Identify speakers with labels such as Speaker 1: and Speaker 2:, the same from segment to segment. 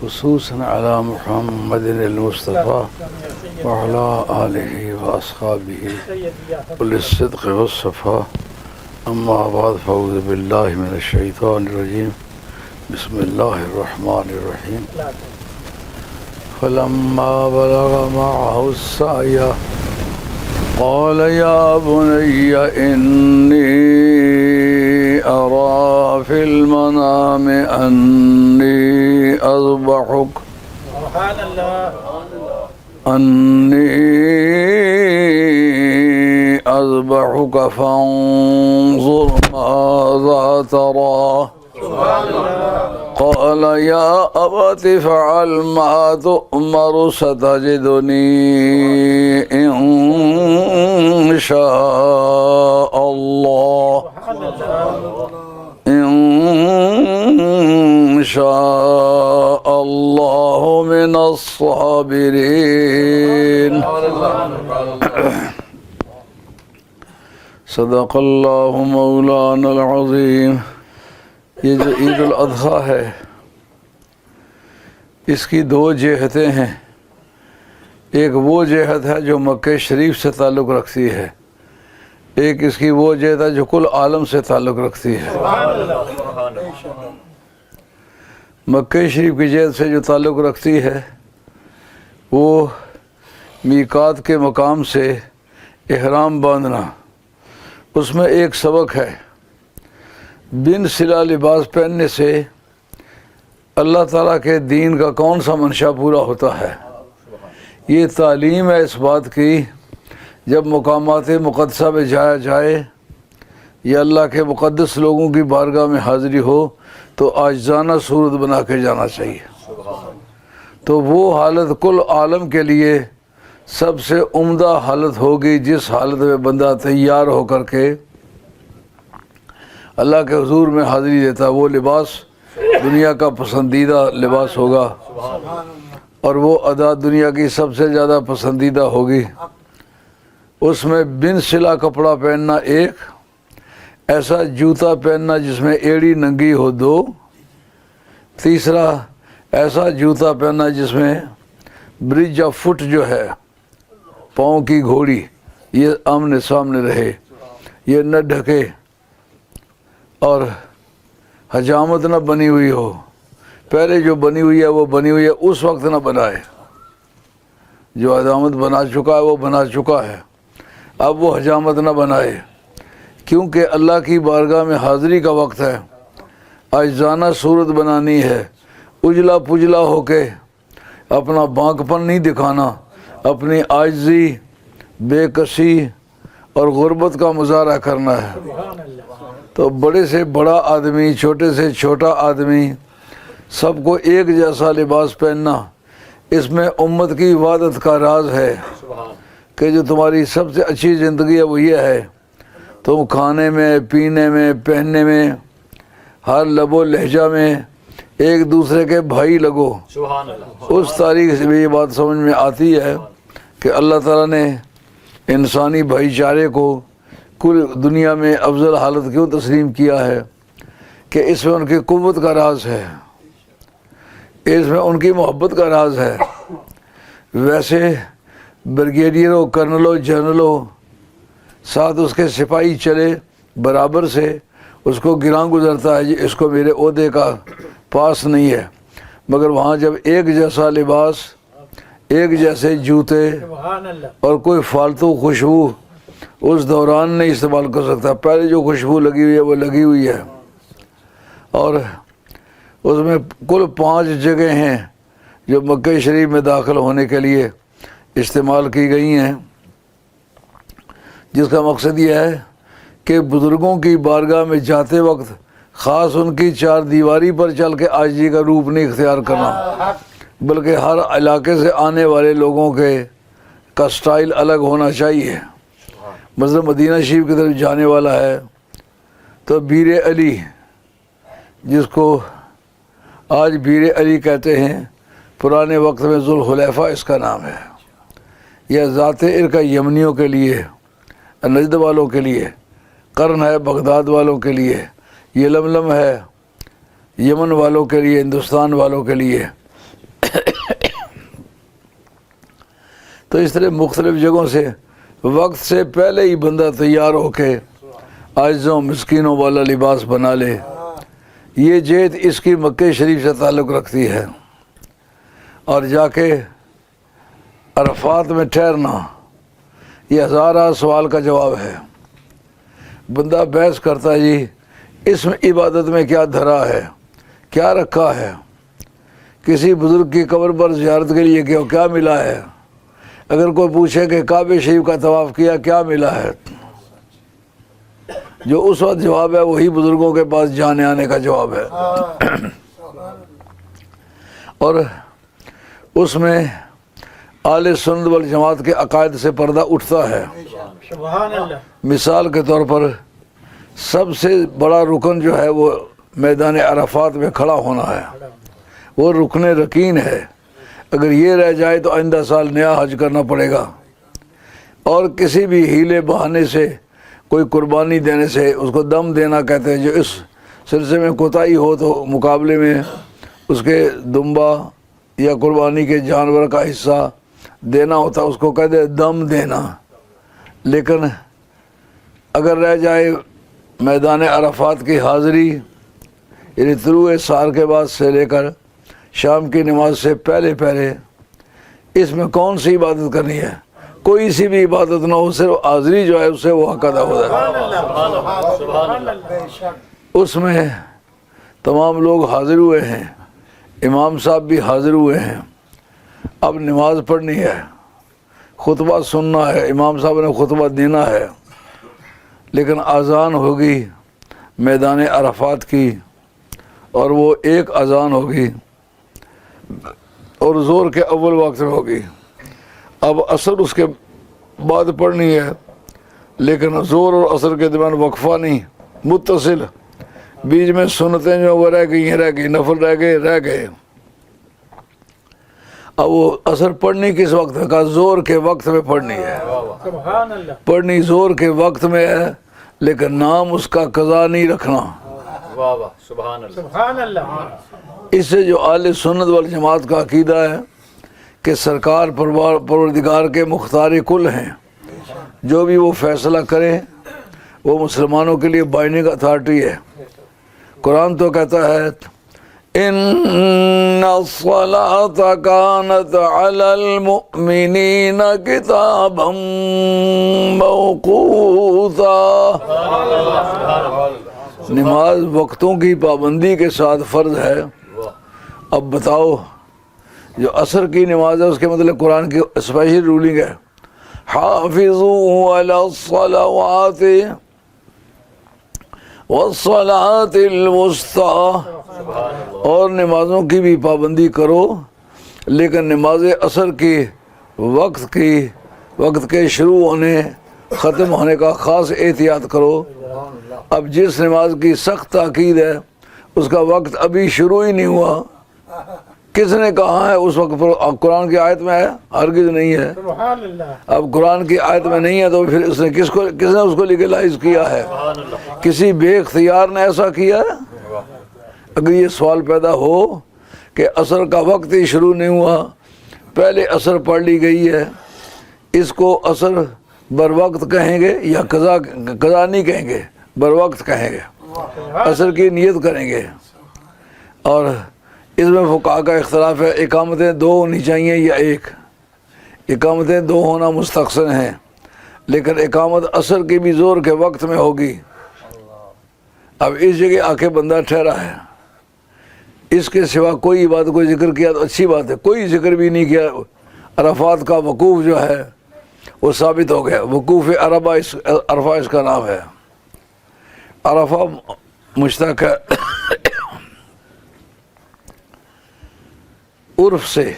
Speaker 1: خصوصا على محمد المصطفى وعلى آله وأصحابه أولي الصدق والصفاء. أما بعد فأعوذ بالله من الشيطان الرجيم. بسم الله الرحمن الرحيم. فلما بلغ معه السعي قال يا بني إني أرى في المنام أني أذبحك فانظر ماذا ترى. قال يا أبت افعل ما تؤمر ستجدني إن شاء الله من الصابرين. صدق اللہ مولانا العظیم. یہ جو عید الاضحیٰ ہے اس کی دو جہتیں ہیں. ایک وہ جہت ہے جو مکہ شریف سے تعلق رکھتی ہے، ایک اس کی وہ جہت ہے جو کل عالم سے تعلق رکھتی ہے. مکہ شریف کی جہت سے جو تعلق رکھتی ہے وہ میقات کے مقام سے احرام باندھنا. اس میں ایک سبق ہے. بن صلہ لباس پہننے سے اللہ تعالیٰ کے دین کا کون سا منشا پورا ہوتا ہے. یہ تعلیم ہے اس بات کی جب مقامات مقدسہ میں جایا جائے یا اللہ کے مقدس لوگوں کی بارگاہ میں حاضری ہو تو عاجزانہ صورت بنا کے جانا چاہیے. تو وہ حالت کل عالم کے لیے سب سے عمدہ حالت ہوگی جس حالت میں بندہ تیار ہو کر کے اللہ کے حضور میں حاضری دیتا. وہ لباس دنیا کا پسندیدہ لباس ہوگا اور وہ ادا دنیا کی سب سے زیادہ پسندیدہ ہوگی. اس میں بن صلہ کپڑا پہننا ایک، ایسا جوتا پہننا جس میں ایڑی ننگی ہو دو، تیسرا ایسا جوتا پہننا جس میں برج آف فٹ جو ہے پاؤں کی گھوڑی یہ آمنے سامنے رہے، یہ نہ ڈھکے اور حجامت نہ بنی ہوئی ہو. پہلے جو بنی ہوئی ہے وہ بنی ہوئی ہے، اس وقت نہ بنائے. جو حجامت بنا چکا ہے وہ بنا چکا ہے، اب وہ حجامت نہ بنائے کیونکہ اللہ کی بارگاہ میں حاضری کا وقت ہے. عاجزانہ صورت بنانی ہے، اجلا پجلا ہو کے اپنا بانک پن نہیں دکھانا، اپنی عاجزی، بے کسی اور غربت کا مظاہرہ کرنا ہے. تو بڑے سے بڑا آدمی، چھوٹے سے چھوٹا آدمی، سب کو ایک جیسا لباس پہننا، اس میں امت کی وحدت کا راز ہے کہ جو تمہاری سب سے اچھی زندگی ہے وہ یہ ہے تم کھانے میں، پینے میں، پہننے میں، ہر لب و لہجہ میں ایک دوسرے کے بھائی لگو. اس تاریخ سے بھی یہ بات سمجھ میں آتی ہے کہ اللہ تعالیٰ نے انسانی بھائی چارے کو کل دنیا میں افضل حالت کیوں تسلیم کیا ہے کہ اس میں ان کی قوت کا راز ہے، اس میں ان کی محبت کا راز ہے. ویسے بریگیڈیئر ہو، کرنل ہو، جنرل ہو، ساتھ اس کے سپاہی چلے برابر سے، اس کو گراں گزرتا ہے جی اس کو میرے عہدے کا پاس نہیں ہے. مگر وہاں جب ایک جیسا لباس، ایک جیسے جوتے اور کوئی فالتو خوشبو اس دوران نہیں استعمال کر سکتا. پہلے جو خوشبو لگی ہوئی ہے وہ لگی ہوئی ہے. اور اس میں کل 5 جگہ ہیں جو مکہ شریف میں داخل ہونے کے لیے استعمال کی گئی ہیں، جس کا مقصد یہ ہے کہ بزرگوں کی بارگاہ میں جاتے وقت خاص ان کی 4 دیواری پر چل کے عاجزی کا روپ نہیں اختیار کرنا، بلکہ ہر علاقے سے آنے والے لوگوں کا سٹائل الگ ہونا چاہیے. مثلا مدینہ شریف کی طرف جانے والا ہے تو بیر علی، جس کو آج بیر علی کہتے ہیں، پرانے وقت میں ذوالخلیفہ اس کا نام ہے. یہ ذات ارکا یمنیوں کے لیے، نجد والوں کے لیے، قرن ہے بغداد والوں کے لیے، یہ لملم ہے یمن والوں کے لیے، ہندوستان والوں کے لیے، تو اس طرح مختلف جگہوں سے وقت سے پہلے ہی بندہ تیار ہو کے عاجزوں مسکینوں والا لباس بنا لے. یہ جیت اس کی مکہ شریف سے تعلق رکھتی ہے. اور جا کے عرفات میں ٹھہرنا یہ ہزارہ سوال کا جواب ہے. بندہ بحث کرتا ہے جی اس میں عبادت میں کیا دھرا ہے, کیا رکھا ہے, کسی بزرگ کی قبر پر زیارت کے لیے کیا ملا ہے. اگر کوئی پوچھے کہ کعبہ شریف کا طواف کیا کیا ملا ہے, جو اس وقت جواب ہے وہی بزرگوں کے پاس جانے آنے کا جواب ہے. اور اس میں اہل سنت والجماعت کے عقائد سے پردہ اٹھتا ہے.
Speaker 2: سبحان اللہ.
Speaker 1: مثال کے طور پر سب سے بڑا رکن جو ہے وہ میدان عرفات میں کھڑا ہونا ہے. وہ رکن رکین ہے. اگر یہ رہ جائے تو آئندہ سال نیا حج کرنا پڑے گا. اور کسی بھی ہیلے بہانے سے کوئی قربانی دینے سے اس کو دم دینا کہتے ہیں. جو اس سلسلے میں کوتاہی ہو تو مقابلے میں اس کے دمبا یا قربانی کے جانور کا حصہ دینا ہوتا, اس کو کہتے ہیں دم دینا. لیکن اگر رہ جائے میدان عرفات کی حاضری, یعنی طلوع سحر کے بعد سے لے کر شام کی نماز سے پہلے اس میں کون سی عبادت کرنی ہے؟ کوئی سی بھی عبادت نہ ہو, صرف حاضری جو ہے اس سے وہ حق ادا ہو جائے. اس میں تمام لوگ حاضر ہوئے ہیں, امام صاحب بھی حاضر ہوئے ہیں. اب نماز پڑھنی ہے, خطبہ سننا ہے, امام صاحب نے خطبہ دینا ہے. لیکن اذان ہوگی میدان عرفات کی, اور وہ ایک اذان ہوگی اور زور کے اول وقت میں ہوگی. اب عصر اس کے بعد پڑھنی ہے, لیکن زور اور عصر کے درمیان وقفہ نہیں, متصل. بیچ میں سنتیں جو وہ رہ گئی, نفل رہ گئے. اب وہ عصر پڑھنی کس وقت میں؟ کہا زور کے وقت میں پڑھنی ہے.
Speaker 2: سبحان اللہ.
Speaker 1: پڑھنی زور کے وقت میں ہے, لیکن نام اس کا قضا نہیں رکھنا.
Speaker 2: سبحان اللہ.
Speaker 1: اس سے جو اہل سنت والجماعت کا عقیدہ ہے کہ سرکار پروردگار کے مختار کل ہیں, جو بھی وہ فیصلہ کریں وہ مسلمانوں کے لیے بائننگ اتھارٹی ہے. قرآن تو کہتا ہے ان الصلاة كانت على المؤمنین کتابا موقوتا. نماز وقتوں کی پابندی کے ساتھ فرض ہے. اب بتاؤ, جو عصر کی نماز ہے اس کے مطلب قرآن کی اسپیشل رولنگ ہے, حافظوا علی الصلوات والصلاۃ الوسطی. اور نمازوں کی بھی پابندی کرو, لیکن نماز عصر کی وقت کے شروع ہونے ختم ہونے کا خاص احتیاط کرو. اب جس نماز کی سخت تاکید ہے اس کا وقت ابھی شروع ہی نہیں ہوا, کس نے کہا ہے اس وقت پر؟ قرآن کی آیت میں ہے؟ ہرگز نہیں ہے.
Speaker 2: سبحان اللہ.
Speaker 1: اب قرآن کی آیت میں نہیں ہے تو پھر اس نے کس نے اس کو لیگلائز کیا ہے؟ کسی بے اختیار نے ایسا کیا ہے؟ اگر یہ سوال پیدا ہو کہ عصر کا وقت ہی شروع نہیں ہوا, پہلے عصر پڑھ لی گئی ہے, اس کو عصر بر وقت کہیں گے یا قضا نہیں کہیں گے, بر وقت کہیں گے, عصر کی نیت کریں گے. اور اس میں فقہاء کا اختلاف ہے, اقامتیں 2 ہونی چاہیے یا 1. اقامتیں 2 ہونا مستحسن ہیں, لیکن اقامت عصر کی بھی زور کے وقت میں ہوگی. اب اس جگہ آ کے بندہ ٹھہرا ہے, اس کے سوا کوئی بات کوئی ذکر کیا تو اچھی بات ہے, کوئی ذکر بھی نہیں کیا. عرفات کا وقوف جو ہے وہ ثابت ہو گیا. وقوف عرفہ اس کا نام ہے. عرفہ مشتق ہے عرف سے.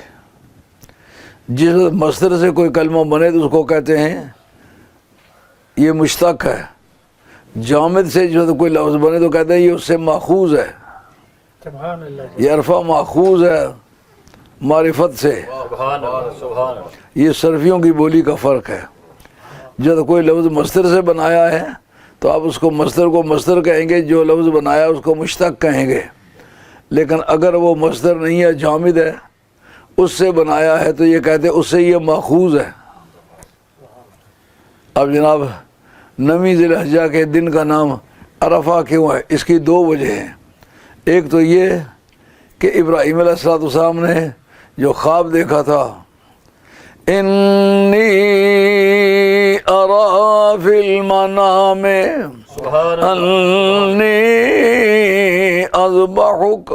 Speaker 1: جس مصدر سے کوئی کلمہ بنے تو اس کو کہتے ہیں یہ مشتق ہے. جامد سے جو کوئی لفظ بنے تو کہتے ہیں یہ اس سے ماخوذ ہے.
Speaker 2: سبحان اللہ.
Speaker 1: یہ عرفہ ماخوذ ہے معرفت سے. یہ صرفیوں کی بولی کا فرق ہے. جب کوئی لفظ مصدر سے بنایا ہے تو آپ اس کو مصدر کہیں گے, جو لفظ بنایا اس کو مشتق کہیں گے. لیکن اگر وہ مصدر نہیں ہے, جامد ہے, اس سے بنایا ہے تو یہ کہتے ہیں اس سے یہ ماخوذ ہے. اب جناب نویں ذی الحجہ کے دن کا نام عرفہ کیوں ہے؟ اس کی دو وجہ ہیں۔ ایک تو یہ کہ ابراہیم علیہ السلام نے جو خواب دیکھا تھا، انی ارا فی المنام انی اذبحک،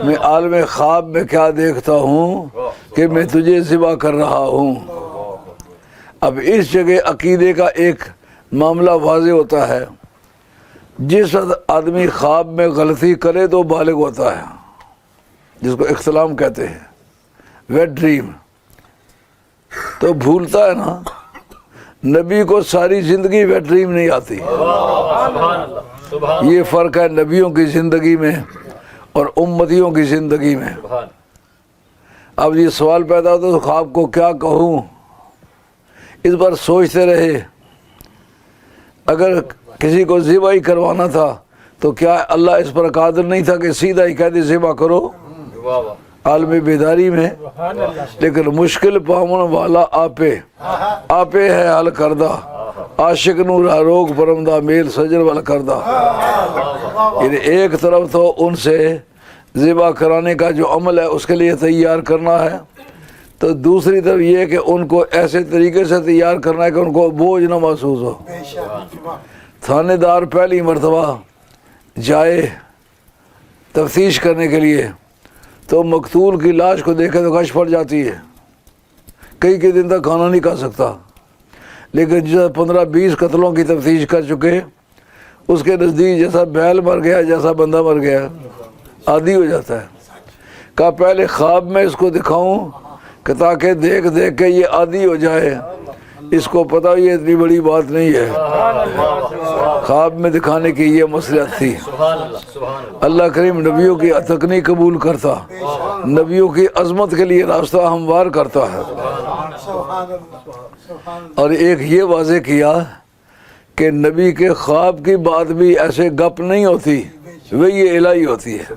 Speaker 1: میں عالم خواب میں کیا دیکھتا ہوں کہ میں تجھے ذبح کر رہا ہوں۔ اب اس جگہ عقیدے کا ایک معاملہ واضح ہوتا ہے، جس وقت آدمی خواب میں غلطی کرے تو بالغ ہوتا ہے، جس کو احتلام کہتے ہیں، ویٹ ڈریم، تو بھولتا ہے نا۔ نبی کو ساری زندگی ویٹ ڈریم نہیں آتی، یہ فرق ہے نبیوں کی زندگی میں اور امتیوں کی زندگی میں۔ اب یہ سوال پیدا ہوتا ہے تو خواب کو کیا کہوں، اس پر سوچتے رہے۔ اگر کسی کو ذبح ہی کروانا تھا تو کیا اللہ اس پر قادر نہیں تھا کہ سیدھا ہی کہہ دے ذبح کرو عالم بیداری میں؟ لیکن مشکل پامن والا آپے ہے حل کردہ، عاشق نور روگ پرمدہ میل سجر وال کردہ۔ یعنی ایک طرف تو ان سے ذبح کرانے کا جو عمل ہے اس کے لیے تیار کرنا ہے، تو دوسری طرف یہ کہ ان کو ایسے طریقے سے تیار کرنا ہے کہ ان کو بوجھ نہ محسوس ہو۔ تھانے دار پہلی مرتبہ جائے تفتیش کرنے کے لیے تو مقتول کی لاش کو دیکھے تو غش پڑ جاتی ہے، کئی دن تک کھانا نہیں کھا سکتا۔ لیکن جیسا 15-20 قتلوں کی تفتیش کر چکے، اس کے نزدیک جیسا بیل مر گیا، جیسا بندہ مر گیا، عادی ہو جاتا ہے۔ کہا پہلے خواب میں اس کو دکھاؤں کہ تاکہ دیکھ کے یہ عادی ہو جائے، اس کو پتہ یہ اتنی بڑی بات نہیں ہے۔ خواب میں دکھانے کی یہ مصلحت تھی۔ اللہ کریم نبیوں کی تکنیک قبول کرتا، نبیوں کی عظمت کے لیے راستہ ہموار کرتا ہے۔ اور ایک یہ واضح کیا کہ نبی کے خواب کی بات بھی ایسے گپ نہیں ہوتی، وہی الہی ہوتی ہے۔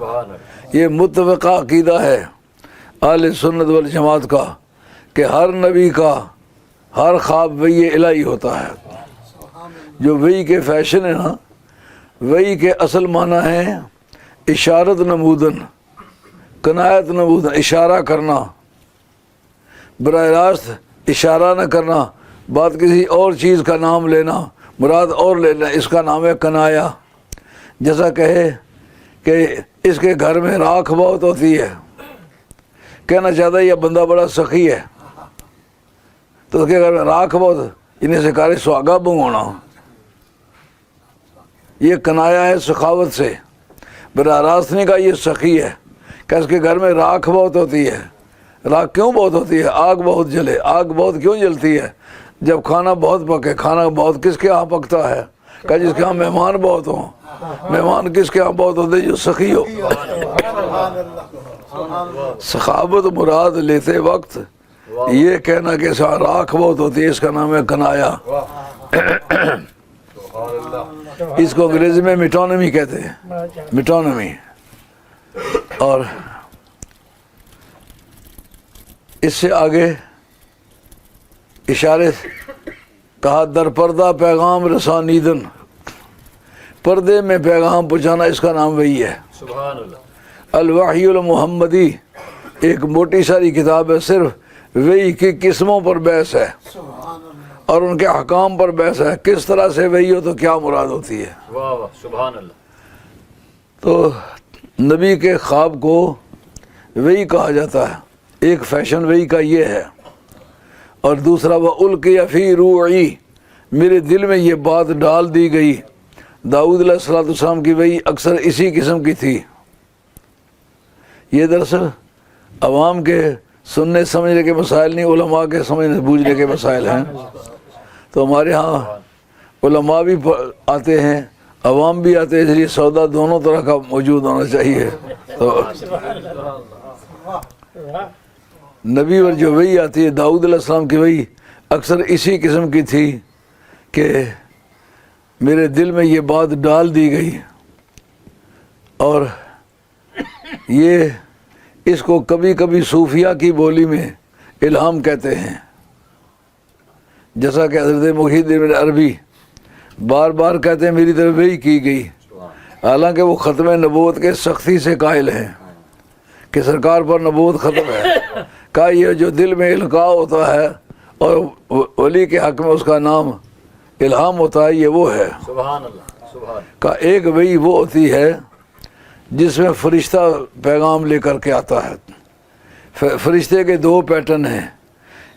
Speaker 1: یہ متفقہ عقیدہ ہے اہل سنت والجماعت کا کہ ہر نبی کا ہر خواب وحی الہی ہوتا ہے۔ جو وحی کے فیشن ہے نا، وحی کے اصل معنی ہے اشارت نمودن، کنایت نمودن، اشارہ کرنا، براہ راست اشارہ نہ کرنا، بات کسی اور چیز کا نام لینا، مراد اور لینا، اس کا نام ہے کنایا۔ جیسا کہے کہ اس کے گھر میں راکھ بہت ہوتی ہے، کہنا چاہتا ہے یہ بندہ بڑا سخی ہے، تو اس کے گھر میں راکھ بہت، انہیں سکارے سواگا بنگونا، یہ کنایا ہے سخاوت سے، براہ راست نہیں کہا یہ سخی ہے، کہ اس کے گھر میں راکھ بہت ہوتی ہے۔ راکھ کیوں بہت ہوتی ہے؟ آگ بہت جلے۔ آگ بہت کیوں جلتی ہے؟ جب کھانا بہت پکے۔ کھانا بہت کس کے ہاں پکتا ہے؟ کہ جس کے ہاں مہمان بہت ہوں۔ مہمان کس کے ہاں بہت ہوتے؟ جو سخی ہو۔ سخاوت مراد لیتے وقت یہ کہنا کہ راکھ بہت ہوتی ہے، اس کا نام ہے کنایا۔ اس کو انگریزی میں میٹونمی کہتے ہیں، میٹونمی۔ اور اس سے آگے اشارے کہا در پردہ پیغام رسانیدن، پردے میں پیغام پہنچانا، اس کا نام وہی ہے۔ الوحی المحمدی ایک موٹی ساری کتاب ہے، صرف وحی کی قسموں پر بحث ہے اور ان کے احکام پر بحث ہے، کس طرح سے وحی ہو تو کیا مراد ہوتی ہے۔
Speaker 3: سبحان اللہ۔
Speaker 1: تو نبی کے خواب کو وحی کہا جاتا ہے، ایک فیشن وحی کا یہ ہے، اور دوسرا وَأُلْقِيَ فِي رُوعِي، میرے دل میں یہ بات ڈال دی گئی۔ داؤد علیہ السلام کی وحی اکثر اسی قسم کی تھی۔ یہ دراصل عوام کے سننے سمجھنے کے مسائل نہیں، علماء کے سمجھنے بوجھنے کے مسائل ہیں۔ تو ہمارے ہاں علماء بھی آتے ہیں، عوام بھی آتے ہیں، اس لیے سودا دونوں طرح کا موجود ہونا چاہیے۔ تو نبی اور جو وحی آتی ہے، داؤد علیہ السلام کی وحی اکثر اسی قسم کی تھی کہ میرے دل میں یہ بات ڈال دی گئی، اور یہ اس کو کبھی کبھی صوفیہ کی بولی میں الہام کہتے ہیں، جیسا کہ حضرت محی الدین بن عربی بار بار کہتے ہیں میری طرف وحی کی گئی، حالانکہ وہ ختم نبوت کے سختی سے قائل ہیں کہ سرکار پر نبوت ختم ہے۔ کہا یہ جو دل میں القاء ہوتا ہے اور ولی کے حق میں اس کا نام الہام ہوتا ہے، یہ وہ ہے۔
Speaker 3: سبحان اللہ، سبحان
Speaker 1: کا ایک وحی وہ ہوتی ہے جس میں فرشتہ پیغام لے کر کے آتا ہے۔ فرشتے کے دو پیٹرن ہیں،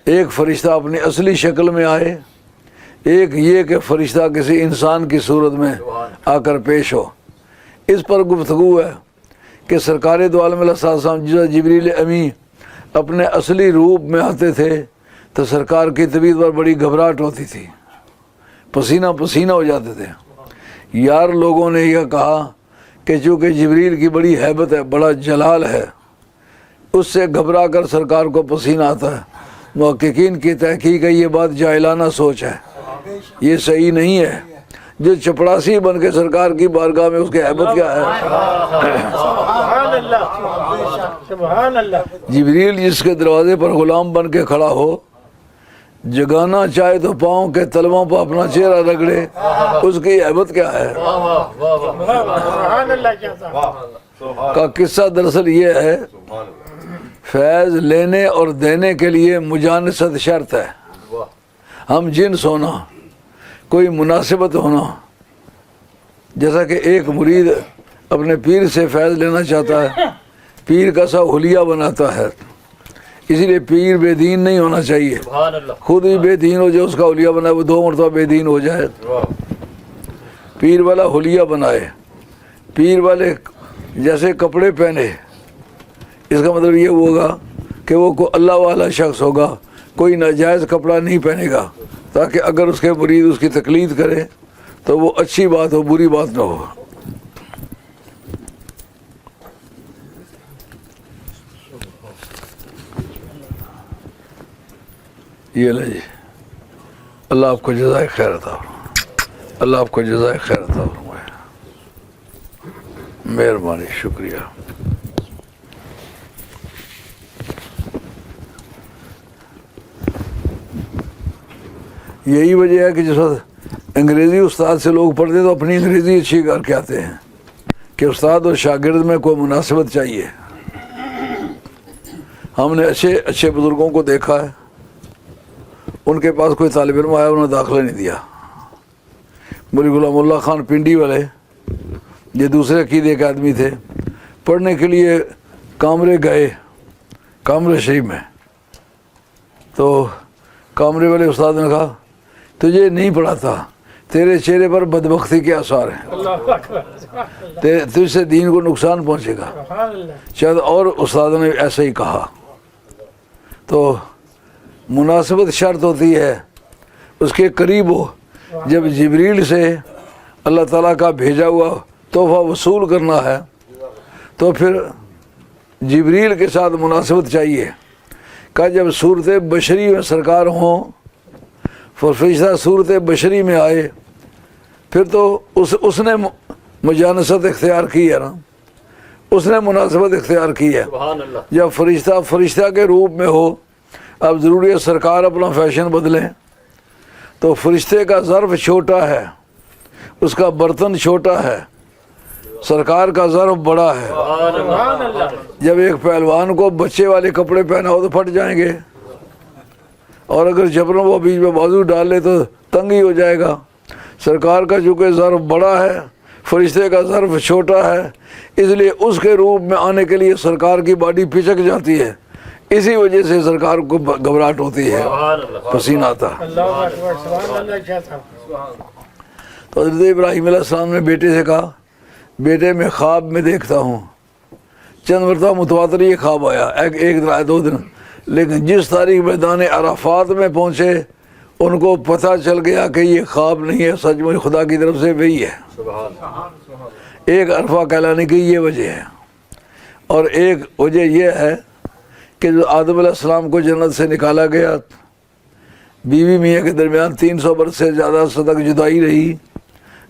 Speaker 1: ایک فرشتہ اپنی اصلی شکل میں آئے، ایک یہ کہ فرشتہ کسی انسان کی صورت میں آ کر پیش ہو۔ اس پر گفتگو ہے کہ سرکار دو عالم علیہ السلام جس جبریل امی اپنے اصلی روپ میں آتے تھے تو سرکار کی طبیعت پر بڑی گھبراہٹ ہوتی تھی، پسینہ پسینہ ہو جاتے تھے۔ یار لوگوں نے یہ کہا کہ چونکہ جبریل کی بڑی ہیبت ہے، بڑا جلال ہے، اس سے گھبرا کر سرکار کو پسینہ آتا ہے۔ محققین کی تحقیق ہے یہ بات جاہلانہ سوچ ہے، یہ صحیح نہیں ہے۔ جو چپڑاسی بن کے سرکار کی بارگاہ میں اس کی ہیبت کیا ہے؟
Speaker 2: سبحان اللہ، سبحان اللہ،
Speaker 1: جبریل جس کے دروازے پر غلام بن کے کھڑا ہو، جگانا چاہے تو پاؤں کے تلووں پر اپنا چہرہ رگڑے، اس کی ہیبت کیا ہے؟
Speaker 2: سبحان اللہ کہتا
Speaker 1: کا قصہ دراصل یہ ہے، فیض لینے اور دینے کے لیے مجانست شرط ہے، ہم جنس ہونا، کوئی مناسبت ہونا۔ جیسا کہ ایک مرید اپنے پیر سے فیض لینا چاہتا ہے، پیر کا سا حلیہ بناتا ہے، اسی لیے پیر بے دین نہیں ہونا چاہیے،
Speaker 3: سبحان اللہ،
Speaker 1: خود ہی بے دین ہو جائے، اس کا حلیہ بنائے، وہ 2 مرتبہ بے دین ہو جائے۔ پیر والا حلیہ بنائے، پیر والے جیسے کپڑے پہنے، اس کا مطلب یہ ہوگا کہ وہ کوئی اللہ والا شخص ہوگا، کوئی ناجائز کپڑا نہیں پہنے گا، تاکہ اگر اس کے مرید اس کی تقلید کرے تو وہ اچھی بات ہو، بری بات نہ ہو۔ یہ لے جی، اللہ آپ کو جزائے خیر عطا فرمائے، اللہ آپ کو جزائے خیر عطا فرمائے، مہربانی، شکریہ۔ یہی وجہ ہے کہ جس وقت انگریزی استاد سے لوگ پڑھتے تو اپنی انگریزی اچھی کر کے آتے ہیں کہ استاد اور شاگرد میں کوئی مناسبت چاہیے۔ ہم نے اچھے بزرگوں کو دیکھا ہے، ان کے پاس کوئی طالب علم آیا، انہوں نے داخلہ نہیں دیا۔ مولی غلام اللہ خان پنڈی والے، یہ دوسرے عقیدے کے آدمی تھے، پڑھنے کے لیے کامرے گئے، کامرے شریف میں، تو کامرے والے استاد نے کہا تجھے نہیں پڑھاتا، تیرے چہرے پر بدبختی کے آثار ہیں،
Speaker 2: اللہ اکبر،
Speaker 1: تجھ سے دین کو نقصان پہنچے گا۔
Speaker 2: سبحان اللہ،
Speaker 1: شاید اور استاد نے ایسا ہی کہا۔ تو مناسبت شرط ہوتی ہے اس کے قریب ہو۔ جب جبریل سے اللہ تعالیٰ کا بھیجا ہوا تحفہ وصول کرنا ہے تو پھر جبریل کے ساتھ مناسبت چاہیے۔ کہ جب صورت بشری میں سرکار ہوں، فرشتہ صورت بشری میں آئے، پھر تو اس نے مجانست اختیار کی ہے نا، اس نے مناسبت اختیار کی ہے۔
Speaker 3: سبحان اللہ،
Speaker 1: جب فرشتہ کے روپ میں ہو، اب ضروری ہے سرکار اپنا فیشن بدلیں، تو فرشتے کا ظرف چھوٹا ہے، اس کا برتن چھوٹا ہے، سرکار کا ظرف بڑا ہے۔
Speaker 2: سبحان اللہ،
Speaker 1: جب ایک پہلوان کو بچے والے کپڑے پہنا ہو تو پھٹ جائیں گے، اور اگر جبروں وہ بیچ میں بازو ڈال لے تو تنگ ہی ہو جائے گا۔ سرکار کا چونکہ ظرف بڑا ہے، فرشتے کا ظرف چھوٹا ہے، اس لیے اس کے روپ میں آنے کے لیے سرکار کی باڈی پچک جاتی ہے، اسی وجہ سے سرکار کو گھبراہٹ ہوتی ہے،
Speaker 3: سبحان اللہ،
Speaker 1: پسینہ آتا ہے۔
Speaker 2: اللہ اکبر، سبحان اللہ کہتا
Speaker 1: تو حضرت ابراہیم علیہ السلام نے بیٹے سے کہا بیٹے میں خواب میں دیکھتا ہوں، چند مرتبہ متواتر یہ خواب آیا، ایک دن آیا، 2 دن، لیکن جس تاریخ میدان عرفات میں پہنچے ان کو پتہ چل گیا کہ یہ خواب نہیں ہے، سچ مچ خدا کی طرف سے وہی ہے۔ ایک عرفہ کہلانے کی یہ وجہ ہے، اور ایک وجہ یہ ہے کہ جو آدم علیہ السلام کو جنت سے نکالا گیا، بیوی میاں کے درمیان 300 برس سے زیادہ تک جدائی رہی،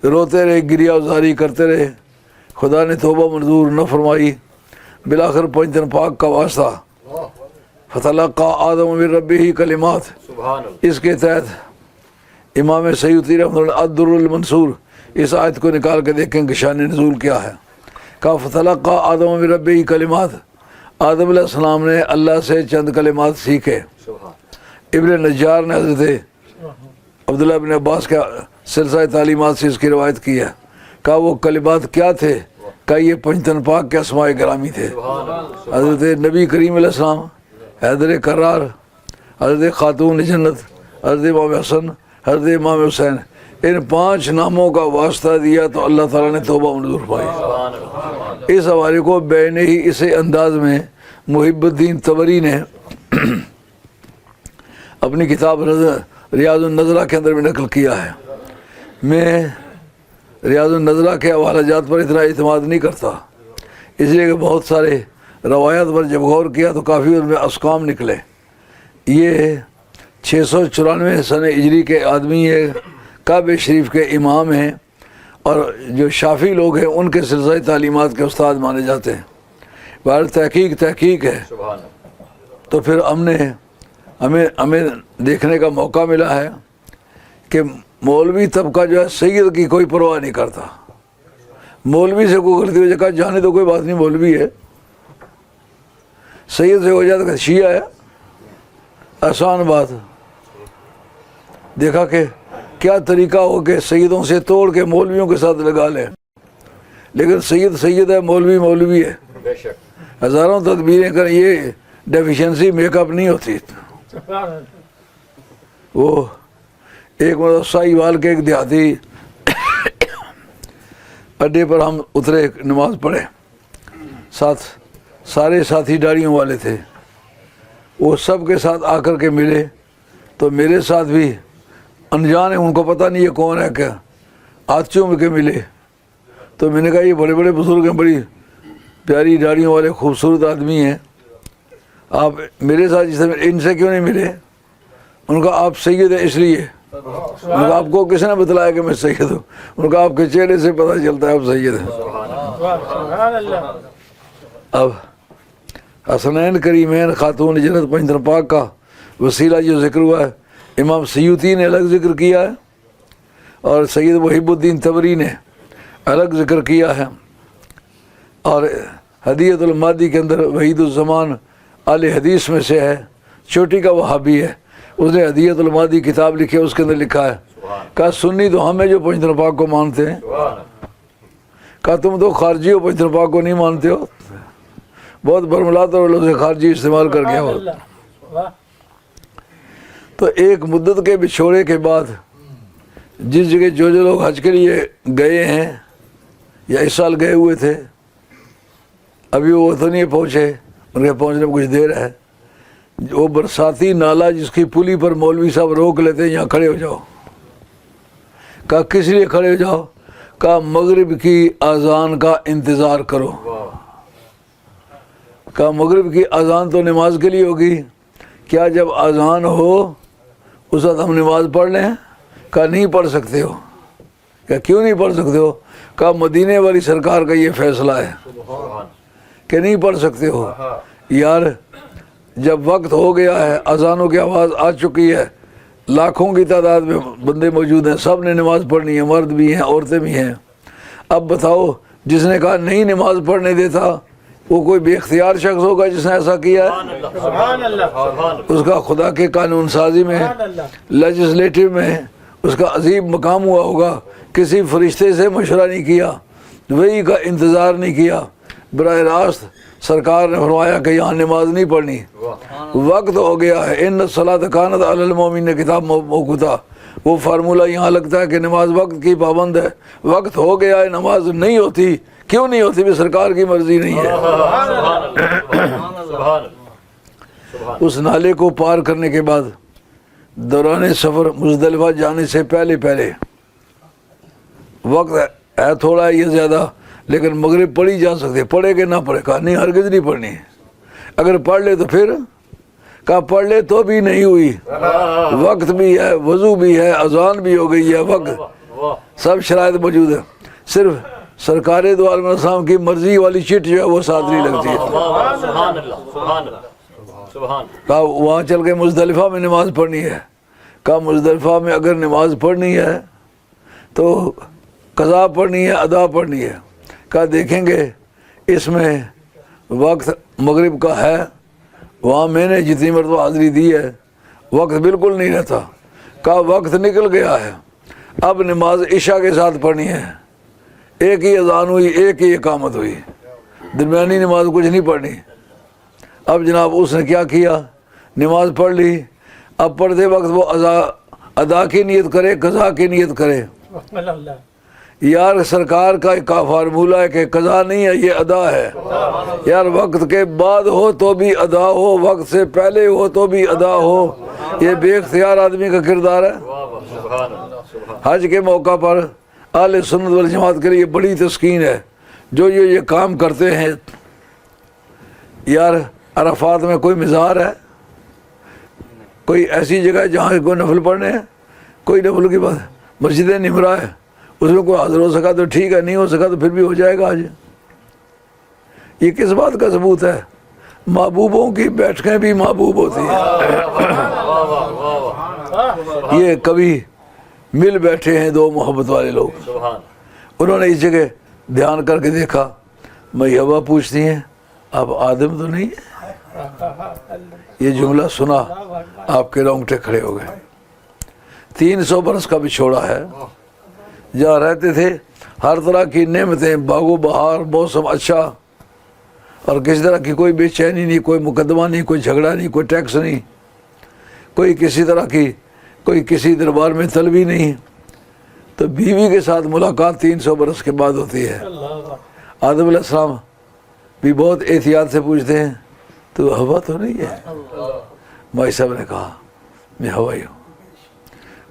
Speaker 1: روتے رہے، گریہ وزاری کرتے رہے، خدا نے توبہ منظور نہ فرمائی، بالآخر 5 دن پاک کا واسطہ، فتلقى آدم من ربه کلمات،
Speaker 3: سبحان اللہ،
Speaker 1: اس کے تحت امام سیوطی رحمۃ اللہ الدر المنصور اس آیت کو نکال کے دیکھیں کہ شان نزول کیا ہے. کہا فتلقى آدم من ربہ کلمات، آدم علیہ السلام نے اللہ سے چند کلمات سیکھے. ابن نجار نے حضرت عبداللہ بن عباس کا سلسلہ تعلیمات سے اس کی روایت کی ہے. کہا وہ کلمات کیا تھے؟ کہا یہ پنجتن پاک کے اسماء گرامی تھے. حضرت نبی کریم علیہ السلام، حیدر کرار، حضرت خاتون جنت، حضرت امام حسن، حضرت امام حسین، ان 5 ناموں کا واسطہ دیا تو اللہ تعالیٰ نے توبہ منظور پائی. اس حوالے کو بین ہی اسی انداز میں محب الدین طبری نے اپنی کتاب ریاض النظرہ کے اندر بھی نقل کیا ہے. میں ریاض النظرہ کے حوالہ جات پر اتنا اعتماد نہیں کرتا، اس لیے کہ بہت سارے روایات پر جب غور کیا تو کافی ان میں اسقام نکلے. یہ 694 سن ہجری کے آدمی ہے، کعبہ شریف کے امام ہیں، اور جو شافی لوگ ہیں ان کے سلسلہ تعلیمات کے استاد مانے جاتے ہیں. بہر تحقیق ہے. تو پھر ہمیں دیکھنے کا موقع ملا ہے کہ مولوی طبقہ جو ہے سید کی کوئی پرواہ نہیں کرتا. مولوی سے کوئی غلطی ہو جائے، کہا جانے تو کوئی بات نہیں، مولوی ہے. سید سے ہو جاتا کہ شیعہ ہے، آسان بات. دیکھا کہ کیا طریقہ ہو کہ سیدوں سے توڑ کے مولویوں کے ساتھ لگا لیں، لیکن سید ہے، مولوی ہے. ہزاروں تدبیریں کریں، یہ ڈیفیشنسی میک اپ نہیں ہوتی. وہ ایک مرتبہ ساہیوال کے ایک دیہاتی اڈے پر ہم اترے، نماز پڑھے، سارے ساتھی داڑھیوں والے تھے. وہ سب کے ساتھ آ کر کے ملے تو میرے ساتھ بھی انجان ہے، ان کو پتہ نہیں یہ کون ہے، کیا ہاتھ چوم کے ملے. تو میں نے کہا یہ بڑے بڑے بزرگ ہیں، بڑی پیاری داڑھیوں والے خوبصورت آدمی ہیں، آپ میرے ساتھ جس طرح ان سے کیوں نہیں ملے؟ ان کا آپ سید ہیں اس لیے. ان کا آپ کو کس نے بتلایا کہ میں سید ہوں؟ ان کا آپ کے چہرے سے پتہ چلتا ہے آپ سید ہیں. اب حسنین کریمین خاتون جنت پنجتن پاک کا وسیلہ جو ذکر ہوا ہے، امام سیوطی نے الگ ذکر کیا ہے اور سید محب الدین طبری نے الگ ذکر کیا ہے. اور ہدیۃ المادی کے اندر وحید الزمان اہل حدیث میں سے ہے، چھوٹی کا وہابی ہے، اس نے ہدیۃ المادی کتاب لکھی ہے، اس کے اندر لکھا ہے کہا سنی تو ہم ہیں جو پنجتن پاک کو مانتے ہیں. کہا تم تو خارجی ہو، پنجتن پاک کو نہیں مانتے ہو. بہت برملاتا اور لفظ خارجی استعمال کر گیا ہو. تو ایک مدت کے بچھوڑے کے بعد جس جگہ جو لوگ حج کے لیے گئے ہیں یا اس سال گئے ہوئے تھے، ابھی وہ تو نہیں پہنچے، ان کے پہنچنے میں کچھ دیر ہے. وہ برساتی نالا جس کی پلی پر مولوی صاحب روک لیتے ہیں، یہاں کھڑے ہو جاؤ. کہا کس لیے کھڑے ہو جاؤ؟ کہا مغرب کی اذان کا انتظار کرو. کہا مغرب کی اذان تو نماز کے لیے ہوگی، کیا جب اذان ہو اس وقت ہم نماز پڑھ لیں؟ کہا نہیں پڑھ سکتے ہو. کہا کیوں نہیں پڑھ سکتے ہو؟ کہا مدینے والی سرکار کا یہ فیصلہ ہے کہ نہیں پڑھ سکتے ہو. یار جب وقت ہو گیا ہے، اذانوں کی آواز آ چکی ہے، لاکھوں کی تعداد میں بندے موجود ہیں، سب نے نماز پڑھنی ہے، مرد بھی ہیں عورتیں بھی ہیں. اب بتاؤ جس نے کہا نہیں نماز پڑھنے دیتا وہ کوئی بے اختیار شخص ہوگا جس نے ایسا کیا ہے؟ اس کا خدا کے قانون سازی میں، لیجسلیٹو میں اس کا عظیم مقام ہوا ہوگا. کسی فرشتے سے مشورہ نہیں کیا، وہی کا انتظار نہیں کیا، براہ راست سرکار نے فرمایا کہ یہاں نماز نہیں پڑھنی، وقت ہو گیا ہے. ان الصلاۃ کانت علی المؤمنین کتاب موقوتا. وہ فارمولہ یہاں لگتا ہے کہ نماز وقت کی پابند ہے. وقت ہو گیا ہے، نماز نہیں ہوتی. کیوں نہیں ہوتی؟ بھی سرکار کی مرضی نہیں ہے. اس نالے کو پار کرنے کے بعد دوران سفر مزدلفہ جانے سے پہلے وقت ہے تھوڑا یہ زیادہ، لیکن مغرب پڑھی جا سکتے. پڑھے کہ نہ پڑھے؟ کہا نہیں ہرگز نہیں پڑھنی. اگر پڑھ لے تو پھر؟ کہا پڑھ لے تو بھی نہیں ہوئی. وقت بھی ہے، وضو بھی ہے، اذان بھی ہو گئی ہے، وقت سب شرائط موجود ہے. صرف سرکار دو عالم السلام کی مرضی والی چٹ جو ہے وہ ساتھ نہیں لگتی ہے. کہا وہاں چل کے مزدلفہ میں نماز پڑھنی ہے. کہا مزدلفہ میں اگر نماز پڑھنی ہے تو قضا پڑھنی ہے ادا پڑھنی ہے؟ کہا دیکھیں گے اس میں وقت مغرب کا ہے، وہاں میں نے جتنی مرتبہ حاضری دی ہے وقت بالکل نہیں رہتا۔ کہا وقت نکل گیا ہے، اب نماز عشاء کے ساتھ پڑھنی ہے، ایک ہی اذان ہوئی ایک ہی اقامت ہوئی، درمیانی نماز کچھ نہیں پڑھنی۔ اب جناب اس نے کیا کیا، نماز پڑھ لی، اب پڑھتے وقت وہ ادا کی نیت کرے قضا کی نیت کرے؟
Speaker 2: سبحان اللہ،
Speaker 1: یار سرکار کا ایک فارمولہ ہے کہ قضا نہیں ہے، یہ ادا ہے۔ یار وقت کے بعد ہو تو بھی ادا ہو، وقت سے پہلے ہو تو بھی ادا ہو، یہ بے اختیار آدمی کا کردار ہے۔ حج کے موقع پر اہل سنت والجماعت کے لیے بڑی تسکین ہے جو یہ کام کرتے ہیں۔ یار عرفات میں کوئی مزار ہے، کوئی ایسی جگہ ہے جہاں کوئی نفل پڑھنے ہیں؟ کوئی نفل کی بات، مسجد نمرہ ہے، اس میں کوئی حاضر ہو سکا تو ٹھیک ہے، نہیں ہو سکا تو پھر بھی ہو جائے گا۔ آج یہ کس بات کا ثبوت ہے؟ محبوبوں کی بیٹھکیں بھی محبوب ہوتی ہیں۔ یہ کبھی مل بیٹھے ہیں دو محبت والے لوگ، انہوں نے اس جگہ دھیان کر کے دیکھا، میں ہوا پوچھتی ہیں آپ آدم تو نہیں ہے؟ یہ جملہ سنا آپ کے رونگٹے کھڑے ہو گئے۔ 300 برس کا بچھوڑا ہے، جہاں رہتے تھے ہر طرح کی نعمتیں، باغ و بہار، موسم اچھا، اور کسی طرح کی کوئی بے چینی نہیں، کوئی مقدمہ نہیں، کوئی جھگڑا نہیں، کوئی ٹیکس نہیں، کوئی کسی طرح کی کوئی کسی دربار میں طلبی نہیں۔ تو بیوی کے ساتھ ملاقات 300 برس کے بعد ہوتی ہے۔ آدم علیہ السلام بھی بہت احتیاط سے پوچھتے ہیں تو ہوا تو نہیں ہے؟ مائی صاحب نے کہا میں ہوائی ہوں۔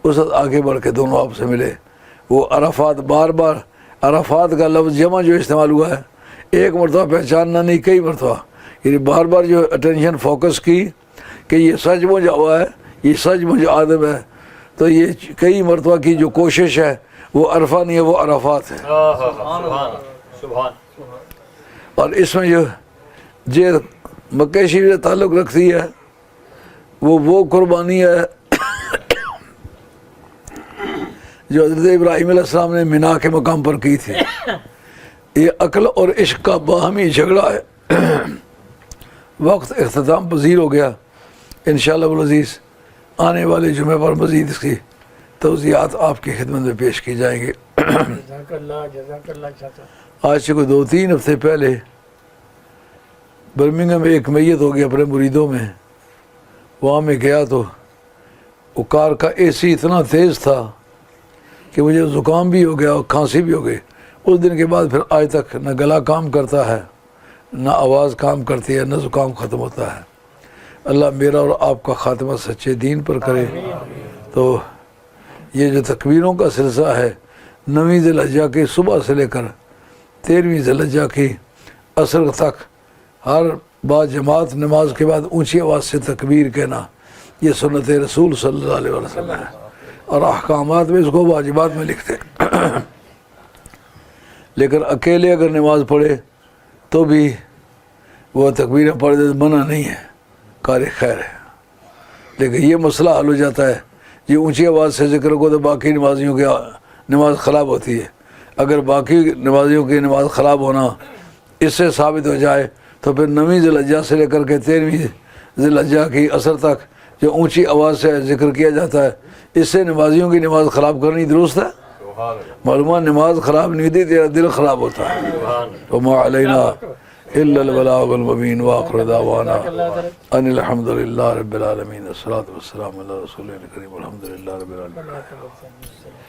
Speaker 1: اس وقت آگے بڑھ کے دونوں آپ سے ملے۔ وہ عرفات، بار بار عرفات کا لفظ جمع جو استعمال ہوا ہے، ایک مرتبہ پہچاننا نہیں، کئی مرتبہ، یعنی بار بار جو اٹینشن فوکس کی کہ یہ سچ مجھ ہوا ہے، یہ سچ مجھ آدم ہے، تو یہ کئی مرتبہ کی جو کوشش ہے وہ عرفہ نہیں ہے، وہ عرفات ہے۔ اور اس میں جو مکہ شریف سے تعلق رکھتی ہے وہ قربانی ہے جو حضرت ابراہیم علیہ السلام نے مینا کے مقام پر کی تھی۔ یہ عقل اور عشق کا باہمی جھگڑا ہے۔ وقت اختتام پذیر ہو گیا، انشاءاللہ العزیز آنے والے جمعے پر مزید اس کی توضیحات آپ کی خدمت میں پیش کی جائیں گے۔
Speaker 2: جزاک اللہ، جزاک اللہ چاہتا ہوں۔
Speaker 1: آج سے کوئی 2-3 ہفتے پہلے برمنگھم میں ایک میت ہو گیا اپنے مریدوں میں، وہاں میں گیا تو وہ کار کا اے سی اتنا تیز تھا کہ مجھے زکام بھی ہو گیا اور کھانسی بھی ہو گئی۔ اس دن کے بعد پھر آج تک نہ گلا کام کرتا ہے، نہ آواز کام کرتی ہے، نہ زکام ختم ہوتا ہے۔ اللہ میرا اور آپ کا خاتمہ سچے دین پر کرے۔ تو یہ جو تکبیروں کا سلسلہ ہے، 9ویں ذی الحجہ کی صبح سے لے کر 13ویں ذی الحجہ کی عصر تک ہر بعد جماعت نماز کے بعد اونچی آواز سے تکبیر کہنا، یہ سنت رسول صلی اللہ علیہ وسلم ہے، اور احکامات میں اس کو واجبات میں لکھتے ہیں۔ لیکن اکیلے اگر نماز پڑھے تو بھی وہ تکبیریں پڑھ دے منع نہیں ہے، کار خیر ہے۔ لیکن یہ مسئلہ حل ہو جاتا ہے، یہ اونچی آواز سے ذکر کو تو باقی نمازیوں کی نماز خراب ہوتی ہے۔ اگر باقی نمازیوں کی نماز خراب ہونا اس سے ثابت ہو جائے تو پھر 9ویں ذی الحجہ سے لے کر کے 13ویں ذی الحجہ کی عصر تک جو اونچی آواز سے ذکر کیا جاتا ہے، اس سے نمازیوں کی نماز خراب کرنی درست ہے؟ معلومات نماز خراب نہیں ہوتی، تیرا دل خراب ہوتا ہے۔ وما علینا الا البلاغ المبین، وآخر دعوانا ان الحمد للہ رب العالمین، الصلاۃ والسلام علی رسول کریم، الحمد للہ رب العالمین۔